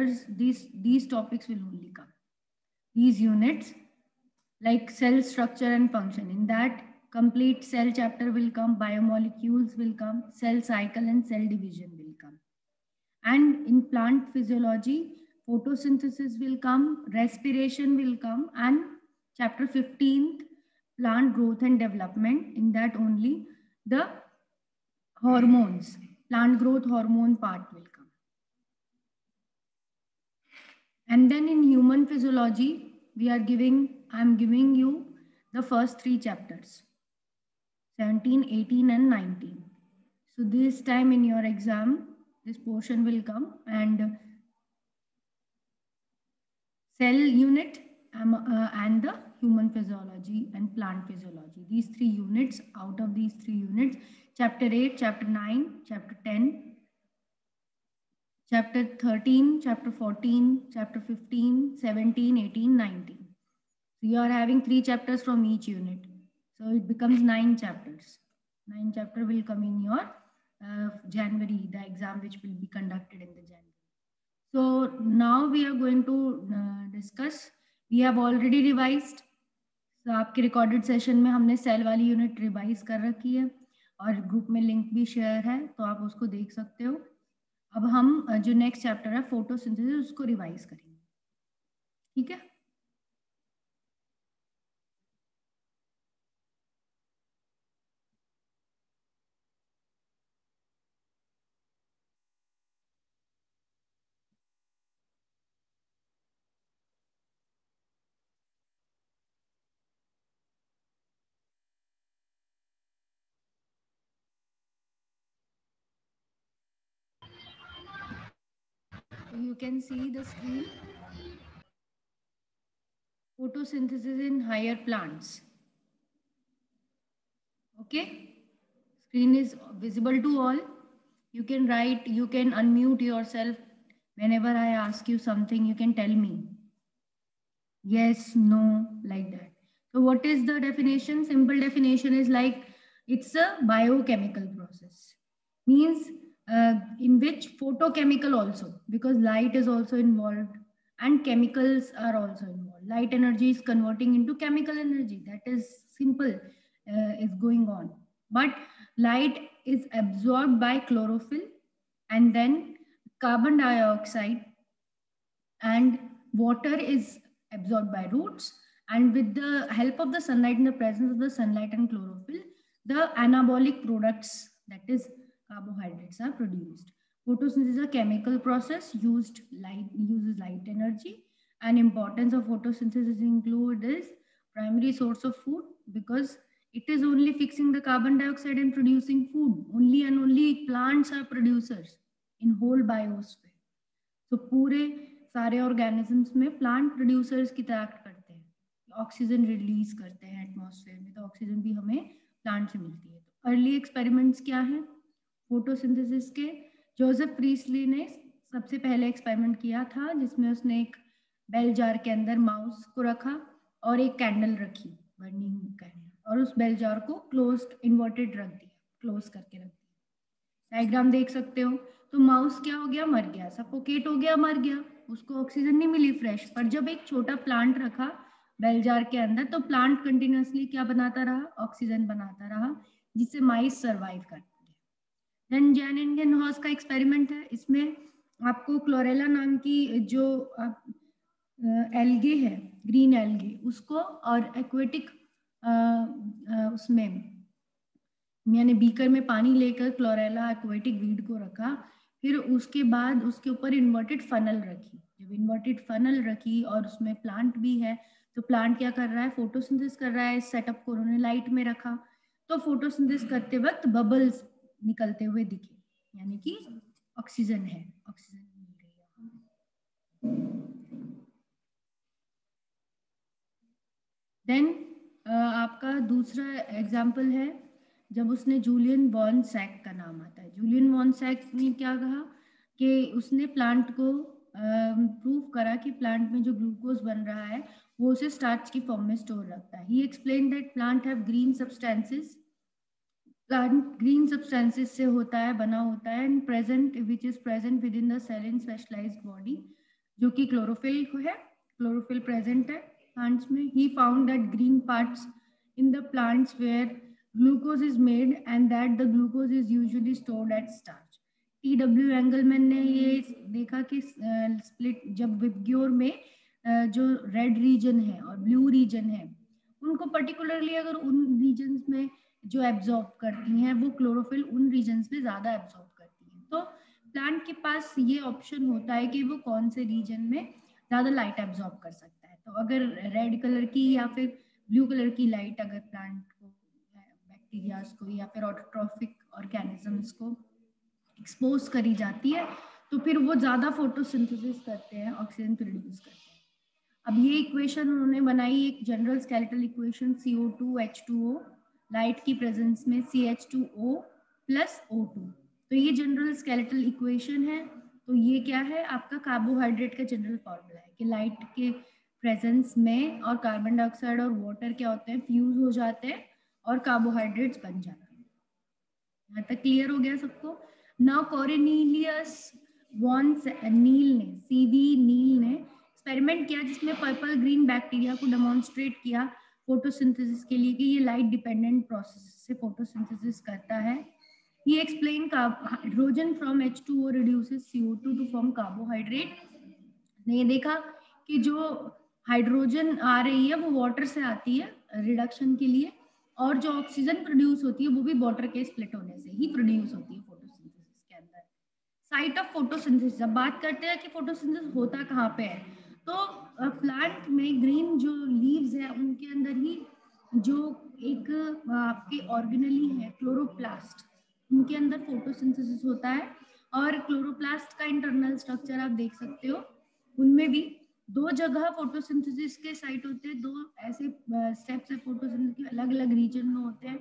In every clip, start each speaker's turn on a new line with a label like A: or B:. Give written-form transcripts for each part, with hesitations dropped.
A: chapters, these topics will only come. These units like cell structure and function. In that, complete cell chapter will come, biomolecules will come, cell cycle and cell division will come. And in plant physiology, photosynthesis will come, respiration will come, and chapter 15th, plant growth and development. In that only the hormones, plant growth hormone part will come. And then in human physiology, I'm giving you the first 3 chapters, 17, 18 and 19. So this time in your exam, this portion will come, and cell unit and the human physiology and plant physiology. These 3 units, out of these 3 units, chapter 8, chapter 9, chapter 10, chapter 13, chapter 14, chapter 15, 17, 18, 19. So you are having 3 chapters from each unit. So it becomes 9 chapters. 9 chapter will come in your January, the exam which will be conducted in the January. So now we are going to discuss. We have already revised. So आपके recorded session में हमने cell वाली unit revise कर रखी है और group में link भी share है, तो आप उसको देख सकते हो. अब हम जो next chapter है photosynthesis उसको revise करेंगे. ठीक है? You can see the screen. Photosynthesis in higher plants. Okay. Screen is visible to all. You can write, you can unmute yourself. Whenever I ask you something, you can tell me. Yes, no, like that. So what is the definition? Simple definition is like, it's a biochemical process. Means in which photochemical also, because light is also involved and chemicals are also involved. Light energy is converting into chemical energy. That is simple, is going on. But light is absorbed by chlorophyll and then carbon dioxide and water is absorbed by roots, and with the help of the sunlight, in the presence of the sunlight and chlorophyll, the anabolic products, that is carbohydrates, are produced. Photosynthesis is a chemical process uses light energy, and importance of photosynthesis include is primary source of food, because it is only fixing the carbon dioxide and producing food. Only and only plants are producers in whole biosphere. So पूरे सारे organisms में plant producers की तरह act करते हैं, oxygen release करते हैं atmosphere में, तो ऑक्सीजन भी हमें प्लांट से मिलती है. तो अर्ली एक्सपेरिमेंट्स क्या हैं फोटोसिंथेसिस के? जोसेफ प्रीस्ली ने सबसे पहले एक्सपेरिमेंट किया था, जिसमें उसने एक बेल जार के अंदर माउस को रखा और एक कैंडल रखी, बर्निंग कैंडल, और उस बेल जार को क्लोज्ड इन्वर्टेड रख दिया, क्लोज करके रख दिया. डायग्राम देख सकते हो. तो माउस क्या हो गया? मर गया, सफोकेट हो गया, मर गया, उसको ऑक्सीजन नहीं मिली फ्रेश. पर जब एक छोटा प्लांट रखा बेल जार के अंदर, तो प्लांट कंटिन्यूअसली क्या बनाता रहा? ऑक्सीजन बनाता रहा, जिससे माइस सर्वाइव करते हैं. देन जैन इंडियन हॉर्स का एक्सपेरिमेंट है. इसमें आपको क्लोरेला नाम की जो एल्गे है, ग्रीन एल्गे, उसको और एक्वेटिक उसमें यानी बीकर में पानी लेकर क्लोरेला एक्वेटिक वीड को रखा. फिर उसके बाद उसके ऊपर इन्वर्टेड फनल रखी. जब इन्वर्टेड फनल रखी और उसमें प्लांट भी है, तो प्लांट क्या कर रहा है? फोटोसिंथेसिस कर रहा है. इस सेटअप को उन्होंने लाइट में रखा, तो फोटोसिंथेसिस करते वक्त बबल्स निकलते हुए दिखे, यानी कि ऑक्सीजन है, ऑक्सीजन मिल रही है. देन आपका दूसरा एग्जाम्पल है, जब उसने जूलियन वॉन सैक का नाम आता है. जूलियन वॉन सैक ने क्या कहा कि उसने प्लांट को प्रूव करा कि प्लांट में जो ग्लूकोज बन रहा है वो उसे स्टार्च की फॉर्म में स्टोर रखता है. He explain that plant have green substances. Plant green substances से होता है, बना होता है, and present which is present within the cell in specialized body. जो कि क्लोरोफिल है, क्लोरोफिल प्रेजेंट है प्लांट्स में. He found that green parts in the plants where glucose is made and that the glucose is usually stored at starch. TW Engelmann ने ये देखा कि split जब विबग्योर में जो रेड रीजन है और ब्लू रीजन है, उनको पर्टिकुलरली अगर उन रीजन्स में जो एब्जॉर्ब करती हैं वो क्लोरोफिल उन रीजन्स में ज्यादा एब्जॉर्ब करती हैं. तो प्लांट के पास ये ऑप्शन होता है कि वो कौन से रीजन में ज्यादा लाइट एब्जॉर्ब कर सकता है. तो अगर रेड कलर की या फिर ब्लू कलर की लाइट अगर प्लांट को, बैक्टीरियाज को या फिर ऑटोट्रॉफिक ऑर्गेनिजम्स को एक्सपोज करी जाती है, तो फिर वो ज्यादा फोटोसिंथेसिस करते हैं, ऑक्सीजन प्रोड्यूस करते हैं. अब ये इक्वेशन उन्होंने बनाई, एक general skeletal equation CO2H2O light की प्रेजेंस में CH2O प्लस O2. तो ये जनरल स्केलेटल इक्वेशन है. तो ये क्या है, आपका कार्बोहाइड्रेट का जनरल फॉर्मूला है कि लाइट के प्रेजेंस में और कार्बन डाइऑक्साइड और वाटर क्या होते हैं, फ्यूज हो जाते हैं और कार्बोहाइड्रेट्स बन जाते हैं. यहाँ तक क्लियर हो गया सबको. नाउ कॉर्नेलियस वॉन्स नील ने, CV नील ने एक्सपेरिमेंट किया जिसमें पर्पल ग्रीन बैक्टीरिया को डेमोन्स्ट्रेट किया फोटोसिंथेसिस के लिए कि ये लाइट डिपेंडेंट प्रोसेस से फोटोसिंथेसिस करता है. He explained hydrogen from H2O reduces CO2 to form carbohydrate. ने ये देखा कि जो हाइड्रोजन आ रही है वो वाटर से आती है रिडक्शन के लिए, और जो ऑक्सीजन प्रोड्यूस होती है वो भी वाटर के स्प्लिट होने से ही प्रोड्यूस होती है फोटोसिंथेसिस के अंदर. साइट ऑफ फोटोसिंथेसिस, जब बात करते हैं कि फोटोसिंथेसिस होता कहाँ पे है, तो प्लांट में ग्रीन जो लीव्स है उनके अंदर ही जो एक आपके ऑर्गेनली है क्लोरोप्लास्ट, उनके अंदर फोटोसिंथेसिस होता है. और क्लोरोप्लास्ट का इंटरनल स्ट्रक्चर आप देख सकते हो, उनमें भी दो जगह फोटोसिंथेसिस के साइट होते हैं. दो ऐसे स्टेप्स है फोटोसिंथेसिस के, अलग अलग रीजन में होते हैं.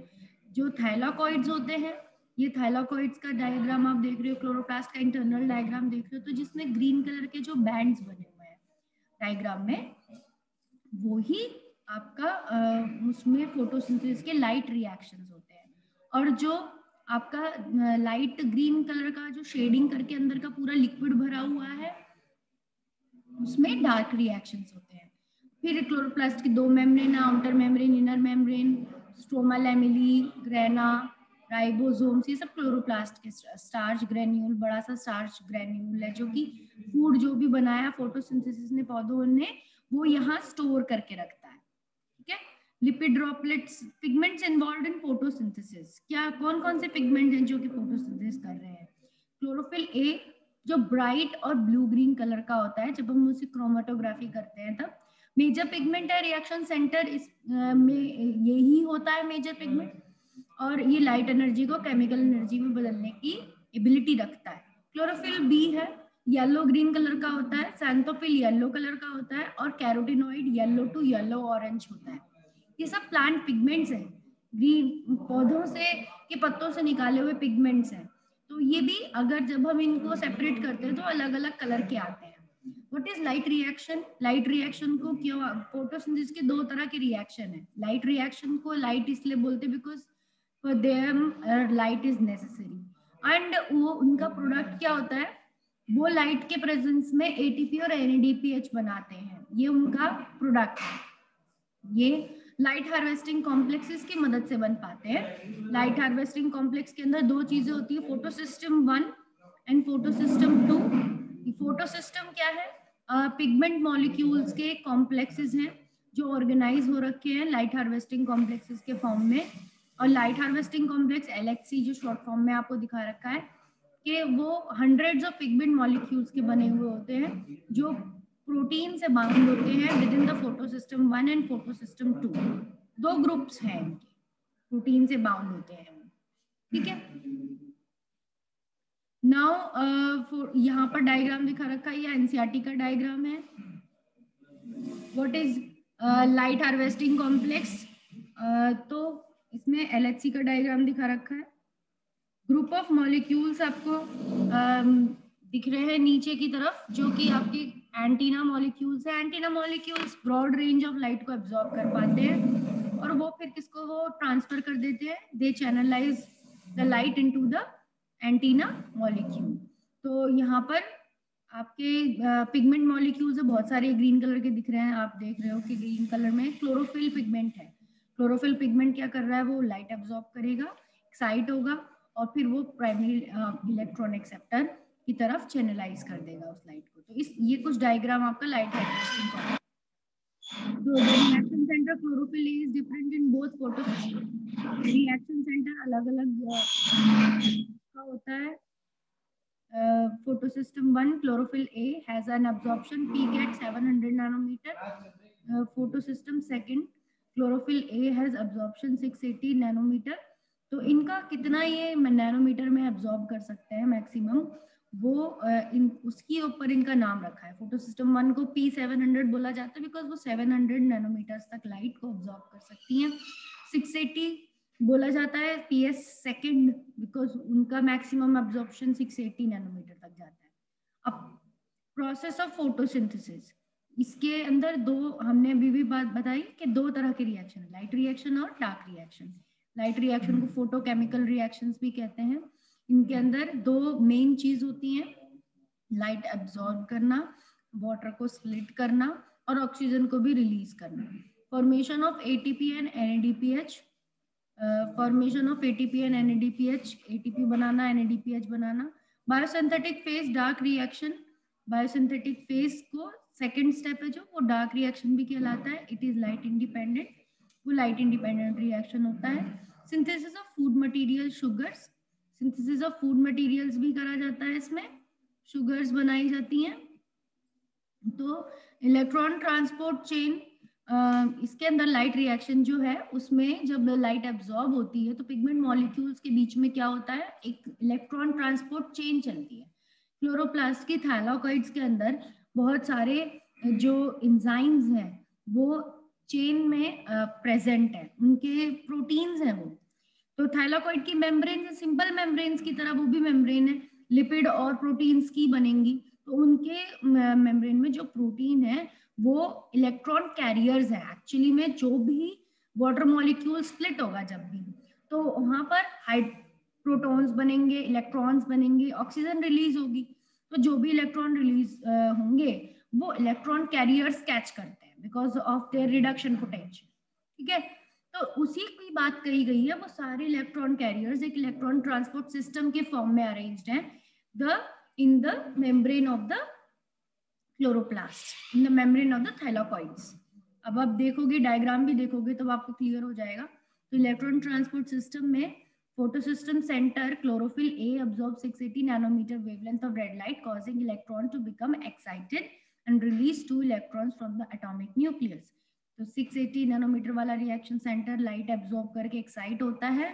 A: जो थाइलाकॉइड्स होते हैं, ये थाइलाकॉइड्स का डायग्राम आप देख रहे हो, क्लोरोप्लास्ट का इंटरनल डायग्राम देख रहे हो, तो जिसमें ग्रीन कलर के जो बैंड्स बने हुए हैं डायग्राम में, वो ही आपका उसमें फोटोसिंथेसिस के लाइट रिएक्शंस होते हैं. और जो आपका लाइट ग्रीन कलर का जो शेडिंग करके अंदर का पूरा लिक्विड भरा हुआ है, उसमें डार्क रिएक्शंस होते हैं. फिर क्लोरोप्लास्ट की दो membrane, outer membrane, inner membrane, stroma lamellae, grana, ribosomes, ये सब क्लोरोप्लास्ट के. स्टार्च ग्रेन्यूल, बड़ा सा स्टार्च ग्रेन्यूल है जो कि फूड जो भी बनाया फोटोसिंथेसिस ने पौधों ने, वो यहाँ स्टोर करके रखता है. ठीक है. Lipid droplets, pigments involved in photosynthesis. क्या कौन कौन से पिगमेंट हैं जो कि फोटोसिंथेसिस कर रहे हैं? क्लोरोफिल ए जो ब्राइट और ब्लू ग्रीन कलर का होता है, जब हम उसे क्रोमेटोग्राफी करते हैं तब. मेजर पिगमेंट है, रिएक्शन सेंटर इस में यही होता है मेजर पिगमेंट, और ये लाइट एनर्जी को केमिकल एनर्जी में बदलने की एबिलिटी रखता है. क्लोरोफिल बी है, येलो ग्रीन कलर का होता है. सैंथोफिल येलो कलर का होता है, और carotenoid yellow to yellow orange होता है. ये सब प्लांट पिगमेंट्स हैं, ग्रीन पौधों से के पत्तों से निकाले हुए पिगमेंट्स हैं. तो ये भी अगर जब हम इनको सेपरेट करते हैं तो अलग अलग कलर के आते हैं. What is light reaction? Light reaction को क्यों, फोटोसिंथेसिस के दो तरह के रिएक्शन है. लाइट रिएक्शन को लाइट इसलिए बोलते हैं because for them light is necessary, and वो उनका प्रोडक्ट क्या होता है, वो लाइट के प्रेजेंस में ATP और NADPH बनाते हैं. ये उनका प्रोडक्ट है. ये लाइट हार्वेस्टिंग कॉम्प्लेक्सेस की मदद से बन पाते हैं. लाइट हार्वेस्टिंग कॉम्प्लेक्स के अंदर दो चीजें होती है, फोटोसिस्टम 1 एंड फोटोसिस्टम 2. फोटोसिस्टम क्या है? पिगमेंट मॉलिक्यूल्स के कॉम्प्लेक्सेस हैं जो ऑर्गेनाइज हो रखे हैं लाइट हार्वेस्टिंग कॉम्प्लेक्सेस के फॉर्म में. और लाइट हार्वेस्टिंग कॉम्प्लेक्स LHC जो शॉर्ट फॉर्म में आपको दिखा रखा है, कि वो हंड्रेड्स ऑफ पिगमेंट मॉलिक्यूल्स के बने हुए होते हैं जो प्रोटीन से बाउंड होते हैं with in the photosystem 1 and photosystem 2. दो ग्रुप्स हैं इनके, प्रोटीन से बाउंड होते हैं. ठीक है. नाउ यहाँ पर डायग्राम दिखा रखा है, ये NCERT का डायग्राम है. What is light harvesting complex? तो इसमें LHC का डायग्राम दिखा रखा है. ग्रुप ऑफ मॉलिक्यूल्स आपको दिख रहे हैं नीचे की तरफ, जो कि आपके एंटीना मॉलिक्यूल्स है. Antenna molecules broad range of light को एब्जॉर्ब कर पाते हैं, और वो फिर किसको वो ट्रांसफर कर देते हैं, they channelize the light into the antenna molecule. तो यहाँ पर आपके पिगमेंट मॉलिक्यूल्स बहुत सारे ग्रीन कलर के दिख रहे हैं, आप देख रहे हो कि ग्रीन कलर में क्लोरोफिल पिगमेंट है। क्लोरोफिल पिगमेंट क्या कर रहा है, वो लाइट एब्जॉर्ब करेगा, एक्साइट होगा और फिर वो प्राइमरी इलेक्ट्रॉन एक्सेप्टर की तरफ चैनलाइज कर देगा उस लाइट को। तो इस ये कुछ डायग्राम आपका लाइट हार्वेस्टिंग का है। So the reaction center chlorophyll A is different in both photosystem। Reaction centre अलग अलग का होता है। photosystem 1 chlorophyll A has an absorption peak at 700 nanometer। photosystem 2 chlorophyll A has absorption 680 nanometer। तो इनका कितना ये नैनोमीटर में एब्जॉर्ब कर सकते हैं मैक्सिमम, वो उसकी ऊपर इनका नाम रखा है। फोटोसिस्टम 1 को P700 बोला जाता है बिकॉज वो 700 नैनोमीटर्स तक लाइट को ऑब्जॉर्ब कर सकती हैं। 680 बोला जाता है PS सेकंड बिकॉज उनका मैक्सिमम एब्जॉर्प्शन 680 नैनोमीटर तक जाता है। अब प्रोसेस ऑफ फोटोसिंथेसिस, इसके अंदर दो हमने अभी भी बात बताई कि दो तरह के रिएक्शन, लाइट रिएक्शन और डार्क रिएक्शन। लाइट रिएक्शन को फोटोकेमिकल रिएक्शंस भी कहते हैं। इनके अंदर दो मेन चीज होती हैं, लाइट एब्जॉर्ब करना, वाटर को स्प्लिट करना और ऑक्सीजन को भी रिलीज करना। Formation of ATP and NADPH, formation of ATP and NADPH, ATP banana NADPH banana. Biosynthetic phase dark reaction, biosynthetic phase को सेकेंड स्टेप है जो, वो डार्क रिएक्शन भी कहलाता है। इट इज लाइट इंडिपेंडेंट, वो लाइट इंडिपेंडेंट रिएक्शन होता है। Synthesis of food material sugars, synthesis of food materials भी करा जाता है, इसमें शुगर्स बनाई जाती हैं। तो इलेक्ट्रॉन ट्रांसपोर्ट चेन, इसके अंदर लाइट रिएक्शन जो है उसमें जब लाइट एब्जॉर्ब होती है तो पिगमेंट मॉलिक्यूल्स के बीच में क्या होता है, एक इलेक्ट्रॉन ट्रांसपोर्ट चेन चलती है। क्लोरोप्लास्ट की थैलाकोइड्स के अंदर बहुत सारे जो एंजाइम्स हैं वो चेन में प्रेजेंट है, उनके प्रोटीन्स हैं वो। तो थैलाकोइड की मेम्ब्रेन सिंपल मेम्ब्रेन्स की तरह वो भी मेम्ब्रेन है, लिपिड और प्रोटीन्स की बनेंगी। तो उनके मेम्ब्रेन में जो प्रोटीन है वो इलेक्ट्रॉन कैरियर्स है। एक्चुअली में जो भी वाटर मॉलिक्यूल स्प्लिट होगा जब भी, तो वहां पर प्रोटॉन्स बनेंगे, इलेक्ट्रॉन्स बनेंगे, ऑक्सीजन रिलीज होगी। तो जो भी इलेक्ट्रॉन रिलीज होंगे वो इलेक्ट्रॉन कैरियर्स कैच करते हैं because of their reduction potential. ठीक है, तो उसी की बात कही गई है, वो सारे इलेक्ट्रॉन कैरियर्स एक इलेक्ट्रॉन ट्रांसपोर्ट सिस्टम के फॉर्म में अरेंज्ड हैं in the membrane of the chloroplast, in the membrane of the thylakoids। अब आप देखोगे डायग्राम भी देखोगे तो आपको क्लियर हो जाएगा। तो इलेक्ट्रॉन ट्रांसपोर्ट सिस्टम में photosystem center chlorophyll A absorbs 680 nanometer wavelength of red light causing electron to become excited and release 2 electrons from the atomic nucleus। तो 680 नैनोमीटर वाला रिएक्शन सेंटर लाइट एब्जॉर्ब करके excite होता है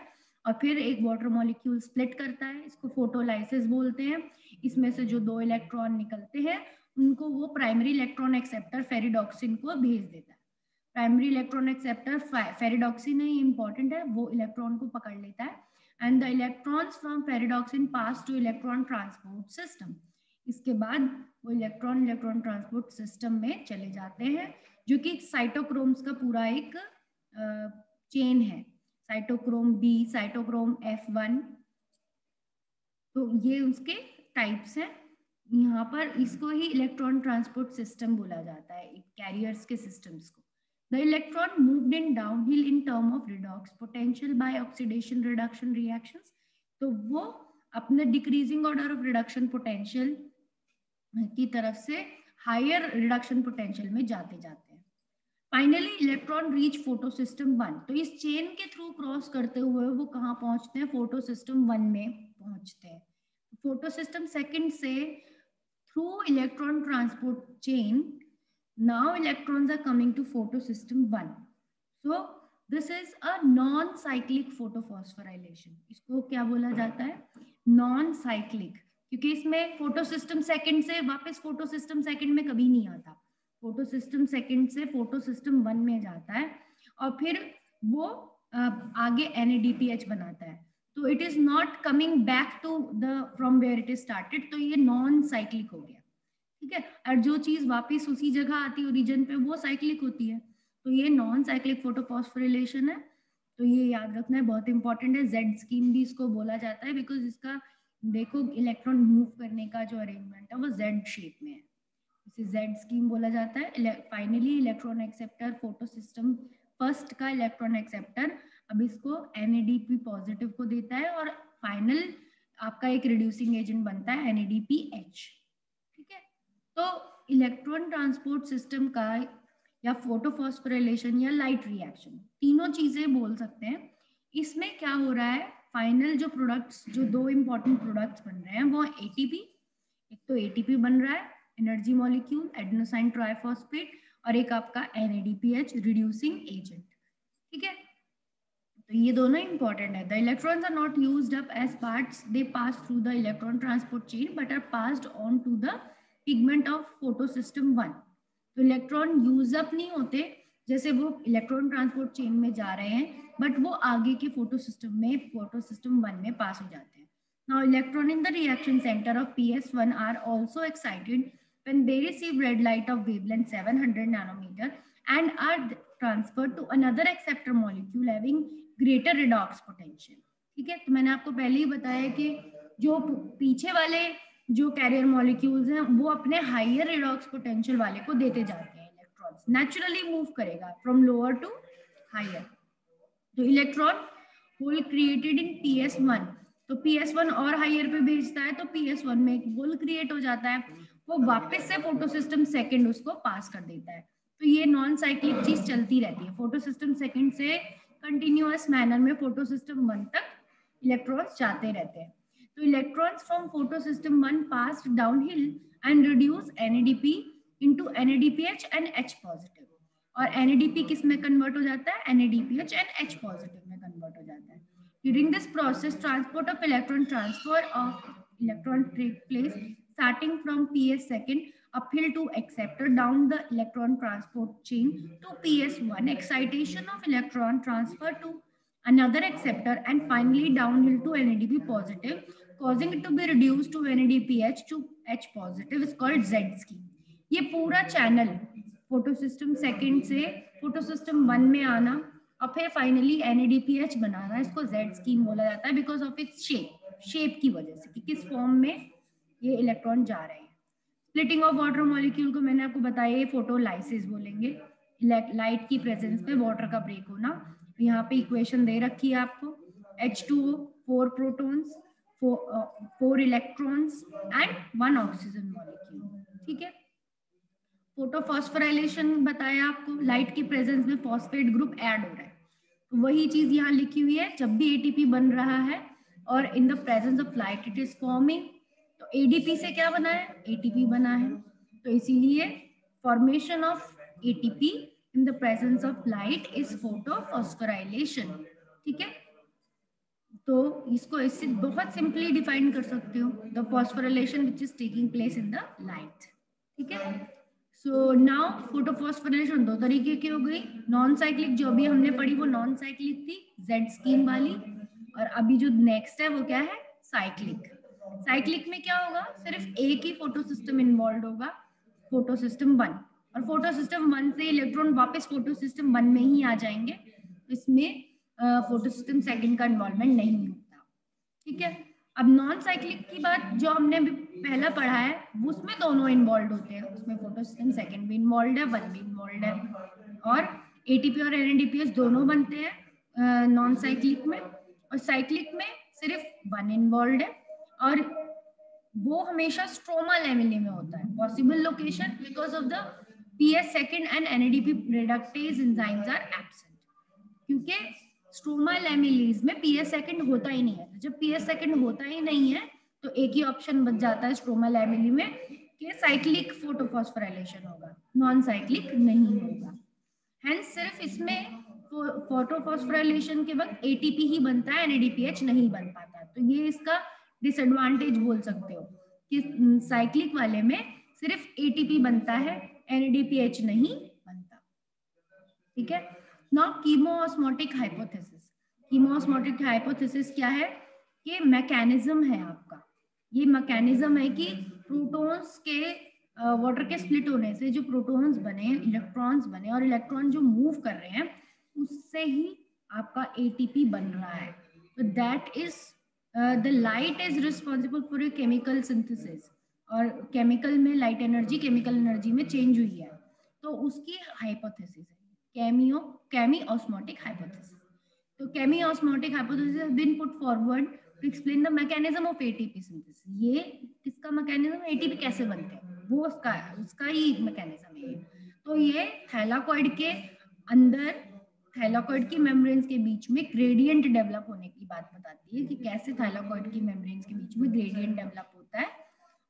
A: और फिर एक water molecule split करता है, इसको फोटोलाइसिस बोलते हैं। इसमें से जो 2 इलेक्ट्रॉन निकलते हैं उनको वो प्राइमरी इलेक्ट्रॉन एक्सेप्टर फेरिडॉक्सिन को भेज देता है। प्राइमरी इलेक्ट्रॉन एक्सेप्टर फेरिडॉक्सिन ही इंपॉर्टेंट है, वो इलेक्ट्रॉन को पकड़ लेता है and the electrons from ferredoxin pass two electron transport system. इसके बाद वो इलेक्ट्रॉन ट्रांसपोर्ट सिस्टम में चले जाते हैं, जो कि साइटोक्रोम्स का पूरा एक चेन है। साइटोक्रोम बी, साइटोक्रोम F1, तो ये उसके टाइप्स हैं। यहाँ पर इसको ही इलेक्ट्रॉन ट्रांसपोर्ट सिस्टम बोला जाता है, कैरियर्स के सिस्टम्स को। The electron moved in downhill in term of redox potential bye oxidation reduction reactions. तो वो अपने decreasing order of reduction potential की तरफ से हायर रिडक्शन पोटेंशियल में जाते जाते हैं। Finally electron reach photosystem 1। तो इस चेन के थ्रू क्रॉस करते हुए वो कहाँ पहुंचते हैं, फोटोसिस्टम 1 में पहुंचते हैं। फोटोसिस्टम सेकंड से through electron transport chain now electrons are coming to photosystem 1। so this is a non cyclic photophosphorylation। इसको क्या बोला जाता है, नॉन साइक्लिक, क्योंकि इसमें फोटोसिस्टम सेकंड से वापस फोटोसिस्टम सेकंड में कभी नहीं आता, फोटोसिस्टम सेकंड से फोटोसिस्टम 1 में जाता है और फिर वो आगे NADPH बनाता है। तो it is not coming back to the from where it is started, तो ये नॉन साइक्लिक हो गया। ठीक है, और जो चीज वापस उसी जगह आती है ओरिजिन पे वो साइक्लिक होती है। तो ये नॉन साइक्लिक फोटोफॉस्फोरिलेशन है, तो ये याद रखना है, बहुत इंपॉर्टेंट है। जेड स्कीम भी इसको बोला जाता है बिकॉज इसका देखो इलेक्ट्रॉन मूव करने का जो अरेंजमेंट है वो जेड शेप में है, इसे जेड स्कीम बोला जाता है। Finally electron acceptor photo system first का इलेक्ट्रॉन एक्सेप्टर अब इसको NADP पॉजिटिव को देता है और फाइनल आपका एक रिड्यूसिंग एजेंट बनता है NADPH। ठीक है, तो इलेक्ट्रॉन ट्रांसपोर्ट सिस्टम का या फोटोफॉस्फोराइलेशन या लाइट रिएक्शन, तीनों चीजें बोल सकते हैं। इसमें क्या हो रहा है, फाइनल जो प्रोडक्ट्स, जो दो इंपॉर्टेंट प्रोडक्ट्स बन रहे हैं वो ATP, एक तो ATP बन रहा है एनर्जी मॉलिक्यूल एडेनोसाइन ट्राइफॉस्फेट, और एक आपका NADPH रिड्यूसिंग एजेंट। ठीक है, तो ये दोनों इंपॉर्टेंट है। The electrons are not used up as parts, they pass through the electron transport chain but are passed on to the pigment of photo system 1। तो इलेक्ट्रॉन यूज अप नहीं होते, जैसे वो इलेक्ट्रॉन ट्रांसपोर्ट चेन में जा रहे हैं but वो आगे के फोटो सिस्टम 1 में पास हो जाते हैं। Now electron in the reaction center of PS1 are also excited when they receive red light of wavelength 700 nanometer and are transferred to another acceptor molecule having greater redox potential। ठीक है, तो मैंने आपको पहले ही बताया कि जो पीछे वाले जो कैरियर मॉलिक्यूल्स हैं वो अपने हाइयर रिडॉक्स पोटेंशियल वाले को देते जाते हैं। इलेक्ट्रॉन्स नेचुरली मूव करेगा फ्रॉम लोअर टू हाइयर। तो electron hole created in PS1, तो PS1 और हाइयर पे भेजता है तो PS1 में एक होल क्रिएट हो जाता है, वो वापस से फोटो सिस्टम सेकंड उसको पास कर देता है। तो ये नॉन साइक्लिक चीज चलती रहती है, फोटो सिस्टम सेकंड से कंटिन्यूअस मैनर में फोटो सिस्टम 1 तक इलेक्ट्रॉन्स जाते रहते हैं। तो electrons from photo system 1 pass downhill and reduce NADP into NADPH and H positive, और NADP किस में कन्वर्ट हो जाता है, NADPH and H पॉजिटिव में कन्वर्ट हो जाता है। During this process, transport of electron transfer of electron take place starting from PS second uphill to acceptor down the electron transport chain to PS1, excitation of electron transfer to another acceptor and finally downhill to NADP positive, causing it to be reduced to NADPH to H positive is called Z scheme। ये पूरा channel photo system second से photo system 1 में आना और फिर finally NADPH बनाना, इसको Z scheme बोला जाता है बिकॉज ऑफ इट्स शेप की वजह से कि किस फॉर्म में ये इलेक्ट्रॉन जा रहे हैं। स्प्लिटिंग ऑफ वाटर मॉलिक्यूल को मैंने आपको बताया, ये फोटोलाइसिस बोलेंगे। लाइट की प्रेजेंस में वाटर का ब्रेक होना। यहाँ पे इक्वेशन दे रखी है आपको, H2O 4 protons 4 electrons and 1 oxygen molecule. ठीक है, फोटोफॉस्फोराइलेशन बताया आपको, लाइट की प्रेजेंस में फॉस्फेट ग्रुप ऐड हो रहा है, तो वही चीज यहाँ लिखी हुई है, जब भी ATP बन रहा है और in the presence of light it is forming, तो ADP से क्या बना है, ATP बना है, तो इसीलिए formation of ATP in the presence of light is photophosphorylation. ठीक है, तो इसको इससे बहुत सिंपली डिफाइन कर सकते हो, the phosphorylation which is taking place in the light. ठीक है, सो नाउ फोटोफॉस्फोराइलेशन दो तरीके की हो गई, नॉन साइक्लिक जो अभी हमने पढ़ी वो नॉन साइक्लिक थी Z स्कीम वाली, और अभी जो नेक्स्ट है वो क्या है, साइक्लिक। साइक्लिक में क्या होगा, सिर्फ एक ही फोटो सिस्टम इन्वॉल्व होगा, फोटो सिस्टम 1, और फोटो सिस्टम 1 से इलेक्ट्रॉन वापस फोटो सिस्टम 1 में ही आ जाएंगे, इसमें फोटो सिस्टम सेकंड का इन्वॉल्वमेंट नहीं होता। ठीक है, अब नॉन साइक्लिक की बात जो हमने अभी पहला पढ़ा है उसमें दोनों इन्वॉल्व होते हैं, उसमें फोटो सिस्टम सेकंड भी इन्वॉल्व है 1 भी इन्वॉल्व है, और ATP और NADPH दोनों बनते हैं नॉन साइक्लिक में, और साइक्लिक में सिर्फ 1 इन्वॉल्व है, और वो हमेशा स्ट्रोमा लैमेले में होता है। Possible location because of the PS second and NADP reductase enzymes are absent, क्योंकि स्ट्रोमा लैमेलीज में PS सेकंड होता ही नहीं है। जब PS सेकंड होता ही नहीं है तो एक ही ऑप्शन बच जाता है स्ट्रोमा लैमेली में कि साइक्लिक फोटोफॉस्फोराइलेशन होगा, नॉन साइक्लिक नहीं होगा। हेंस सिर्फ इसमें फोटोफॉस्फोराइलेशन के वक्त ATP ही बनता है, NADPH नहीं बन पाता, तो ये इसका डिसएडवांटेज बोल सकते हो कि साइक्लिक वाले में सिर्फ ATP बनता है, NADPH नहीं बनता। ठीक है, नाउ कीमोऑस्मोटिक हाइपोथेसिस। कीमोऑस्मोटिक हाइपोथेसिस क्या है, कि मैकेनिज्म है आपका, ये मैकेनिज्म है कि प्रोटॉन्स के वाटर के स्प्लिट होने से जो प्रोटॉन्स बने, इलेक्ट्रॉन्स बने, और इलेक्ट्रॉन जो मूव कर रहे हैं उससे ही आपका ATP बन रहा है, तो that is the light is responsible for your chemical synthesis, और केमिकल में लाइट एनर्जी केमिकल एनर्जी में चेंज हुई है, तो उसकी हाइपोथेसिस है केमी ऑस्मोटिक हाइपोथेसिस। तो chemiosmotic hypothesis has been put forward to explain the mechanism of ATP synthesis. ये किसका मैकेनिज्म, एटीपी कैसे बनते हैं वो उसका ही मैकेनिज्म है। तो ये थैलाकॉइड के अंदर, थैलाकॉइड की मेम्ब्रेन्स के बीच में ग्रेडियंट डेवलप होने की बात बताती है कि कैसे थैलाकॉइड की मेम्ब्रेन्स के बीच में ग्रेडियंट डेवलप होता है,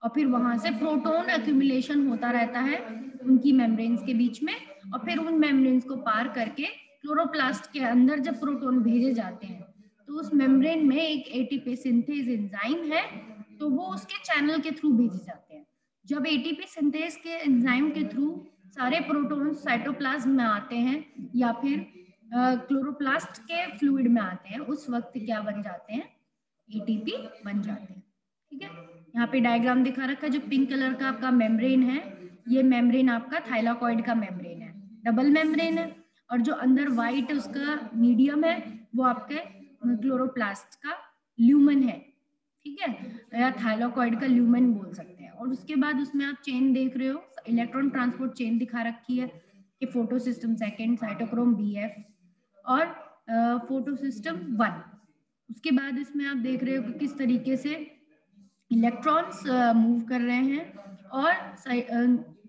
A: और फिर वहां से प्रोटॉन एक्यूमुलेशन होता रहता है उनकी मेम्ब्रेन्स के बीच में, और फिर उन मेम्ब्रेन्स को पार करके क्लोरोप्लास्ट के अंदर जब प्रोटॉन भेजे जाते हैं तो उस मेम्ब्रेन में एक एटीपी सिंथेज एंजाइम है, तो वो उसके चैनल के थ्रू भेजे जाते हैं। जब एटीपी सिंथेज के एंजाइम के थ्रू सारे प्रोटॉन साइटोप्लाज्म में आते हैं या फिर क्लोरोप्लास्ट के फ्लूइड में आते हैं, उस वक्त क्या बन जाते हैं, एटीपी बन जाते हैं। ठीक है, यहाँ पे डायग्राम दिखा रखा है, जो पिंक कलर का आपका मेम्ब्रेन है, ये मेम्ब्रेन आपका थाइलाकॉइड का मेम्ब्रेन है, डबल मेम्ब्रेन है, और जो अंदर व्हाइट उसका मीडियम है वो आपके क्लोरोप्लास्ट का ल्यूमन है। ठीक है, या थाइलाकॉइड का ल्यूमन बोल सकते हैं। और उसके बाद उसमें आप चेन देख रहे हो, इलेक्ट्रॉन ट्रांसपोर्ट चेन दिखा रखी है कि photo system second, cytochrome BF, और फोटो सिस्टम 1। उसके बाद इसमें आप देख रहे हो कि किस तरीके से इलेक्ट्रॉन्स मूव कर रहे हैं और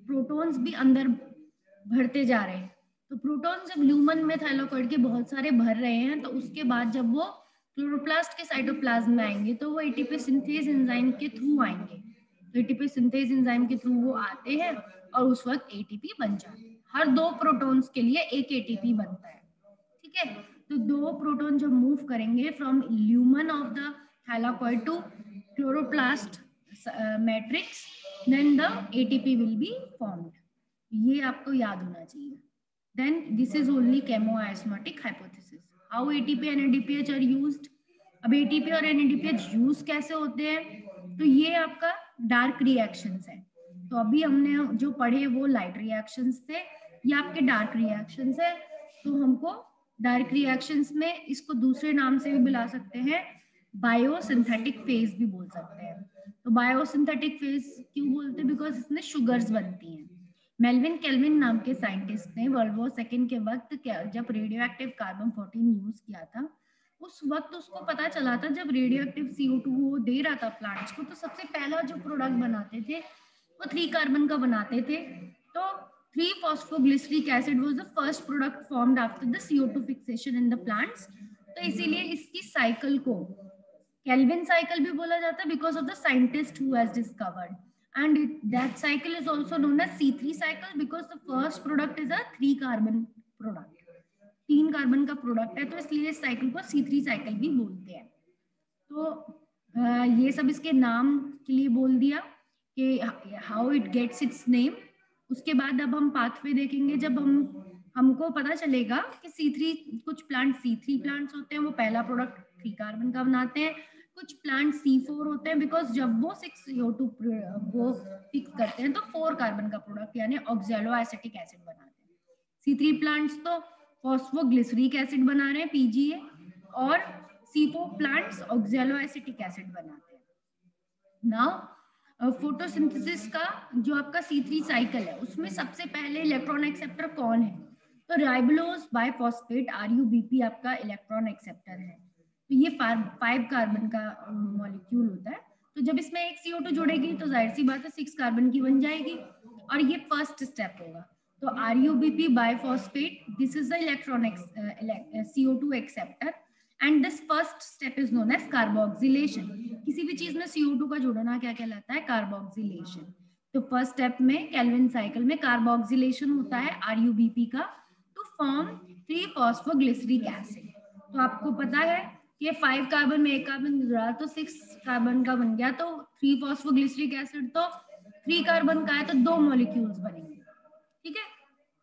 A: प्रोटॉन्स भी अंदर भरते जा रहे हैं। तो प्रोटॉन जब ल्यूमन में थाइलाकॉइड के बहुत सारे भर रहे हैं, तो उसके बाद जब वो क्लोरोप्लास्ट के साइटोप्लाज्म में आएंगे तो वो एटीपी सिंथेज एंजाइम के थ्रू आएंगे। तो एटीपी सिंथेज एंजाइम के थ्रू वो आते हैं और उस वक्त एटीपी बन जाते हैं। हर 2 प्रोटॉन्स के लिए एक एटीपी बनता है। ठीक है, तो 2 प्रोटॉन जब मूव करेंगे from lumen of the thylakoid to chloroplast matrix, then the ATP will be formed. ये आपको याद होना चाहिए। Then this is only chemoosmotic hypothesis. How ATP and NADPH are used? अब ATP और NADPH यूज कैसे होते हैं? तो ये आपका डार्क रिएक्शंस है। तो अभी हमने जो पढ़े वो लाइट रिएक्शंस थे, ये आपके डार्क रिएक्शंस है। तो हमको डार्क रिएक्शंस में इसको दूसरे नाम से भी बुला सकते हैं, बायोसिंथेटिक फेज भी बोल सकते हैं। तो बायोसिंथेटिक फेज क्यों बोलते हैं? बिकॉज इसमें शुगर्स बनती हैं। मेल्विन केल्विन नाम के साइंटिस्ट ने वर्ल्ड वॉर सेकेंड के वक्त जब रेडियो एक्टिव कार्बन 14 यूज किया था, उस वक्त उसको पता चला था, जब रेडियो एक्टिव CO2 वो दे रहा था प्लांट्स को, तो सबसे पहला जो प्रोडक्ट बनाते थे वो 3 कार्बन का बनाते थे। तो 3 phosphoglyceric acid was the first product formed after the CO2 fixation in the plants. तो इसीलिए इसकी साइकिल को Kelvin cycle भी बोला जाता है because of the scientist who has discovered, and that cycle is also known as C3 cycle because the first product is a 3 carbon product, 3 carbon का product है, तो इसलिए इस साइकिल को C3 साइकिल भी बोलते हैं। तो ये सब इसके नाम के लिए बोल दिया कि how it gets its name. उसके बाद अब हम पाथवे देखेंगे, जब हमको पता चलेगा कि C3, कुछ प्लांट C3 प्लांट्स होते हैं, वो पहला प्रोडक्ट 3 कार्बन का बनाते हैं। कुछ प्लांट C4 होते हैं, बिकॉज जब वो 6 CO2 वो फिक्स करते हैं तो 4 कार्बन का प्रोडक्ट यानी ऑक्सैलो एसिटिक एसिड बनाते हैं। C3 प्लांट्स तो फॉस्फोग्लिसरिक एसिड बना रहे हैं PGA, और C4 plants oxalo acetic acid बनाते हैं। नाउ फोटोसिंथेसिस का जो आपका C3 साइकिल है, उसमें सबसे पहले इलेक्ट्रॉन एक्सेप्टर कौन है? तो राइबोलोज बाइफॉस्फेट RUBP आपका इलेक्ट्रॉन एक्सेप्टर है। तो ये 5 कार्बन का मॉलिक्यूल होता है। तो जब इसमें एक CO2 जुड़ेगी तो जाहिर सी बात है 6 कार्बन की बन जाएगी, और ये फर्स्ट स्टेप होगा। तो RUBP biphosphate, this is the electron CO2 acceptor, and this first step is known as carboxylation. किसी भी चीज में CO2 का जुड़ना क्या कहलाता है? कार्बोक्सिलेशन। तो फर्स्ट स्टेप में केल्विन साइकिल में कार्बोक्सिलेशन होता है RUBP का टू फॉर्म 3 फॉस्फोग्लिसरिक एसिड। तो आपको पता है कि 5 कार्बन में 1 कार्बन जुड़ा तो 6 कार्बन का बन गया, तो 3 फॉस्फोग्लिसरिक एसिड तो 3 कार्बन का है, तो 2 मॉलिक्यूल्स बनेंगे। ठीक है,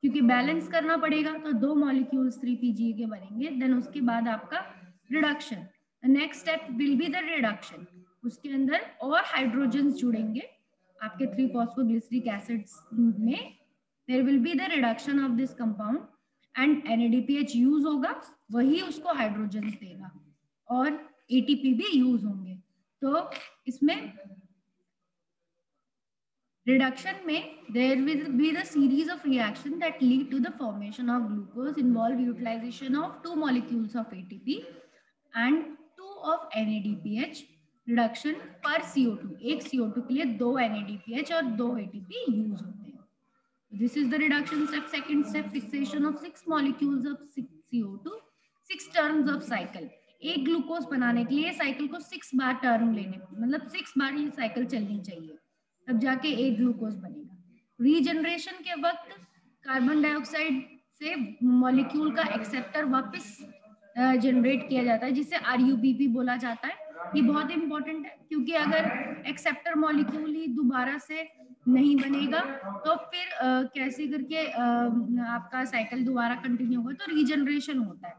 A: क्योंकि बैलेंस करना पड़ेगा, तो 2 मॉलिक्यूल्स 3 PGA के बनेंगे। देन उसके बाद आपका reduction, next step will be the reduction. उसके अंदर और हाइड्रोजन जुड़ेंगे आपके 3 फॉस्फोग्लिसरिक एसिड्स में। There will be the reduction of this compound and NADPH use होगा, वही उसको हाइड्रोजन देगा। और एटीपी भी यूज होंगे। तो इसमें reduction में there will be the series of reaction that lead to the formation of glucose involve utilization of 2 molecules of ATP and 2 of NADPH reduction per CO2। एक CO2 के लिए 2 NADPH और 2 ATP use होते हैं। This is the reduction step. Second step, fixation of 6 molecules of CO2 6 terms of cycle। एक glucose बनाने के लिए साइकिल को 6 बार टर्म लेने, मतलब 6 बार ये साइकिल चलनी चाहिए, तब जाके एक ग्लूकोज बनेगा। रीजनरेशन के वक्त कार्बन डाइऑक्साइड से मॉलिक्यूल का एक्सेप्टर वापस जनरेट किया जाता है, जिसे आरयूबीपी बोला जाता है। ये बहुत इंपॉर्टेंट है, क्योंकि अगर एक्सेप्टर मॉलिक्यूल ही दोबारा से नहीं बनेगा तो फिर कैसे करके आपका साइकिल दोबारा कंटिन्यू होगा, तो रीजनरेशन होता है।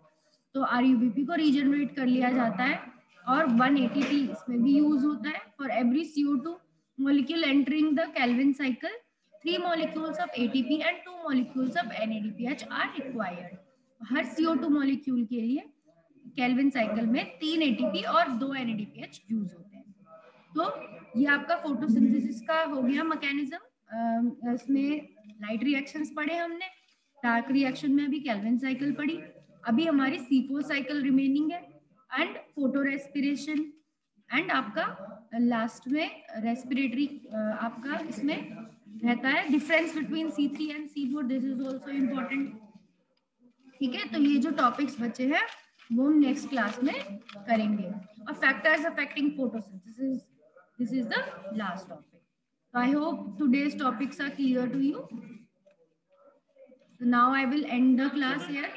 A: तो आरयूबीपी को रीजनरेट कर लिया जाता है और 1 एटीपी इसमें भी यूज होता है। For every CO2 molecule entering the Calvin cycle, 3 molecules of ATP and 2 molecules of NADPH are required। Her CO2 molecule के लिए कैल्विन साइकिल में 3 ATP और 2 NADPH यूज होते हैं। तो ये आपका फोटोसिंथेसिस का हो गया मैकेनिज्म। इसमें लाइट रिएक्शंस पढ़े हमने, डार्क रिएक्शन में अभी कैल्विन साइकिल पढ़ी, अभी हमारी C4 साइकिल रिमेनिंग है एंड फोटो रेस्पिरेशन एंड आपका लास्ट में रेस्पिरेटरी आपका इसमें रहता है। Difference between C3 and C4, this is also important. ठीक है, तो ये जो टॉपिक्स बचे हैं वो हम नेक्स्ट क्लास में करेंगे। और factors affecting photosynthesis, this is the last topic. So I hope today's topics are clear to you. So now I will end the class here.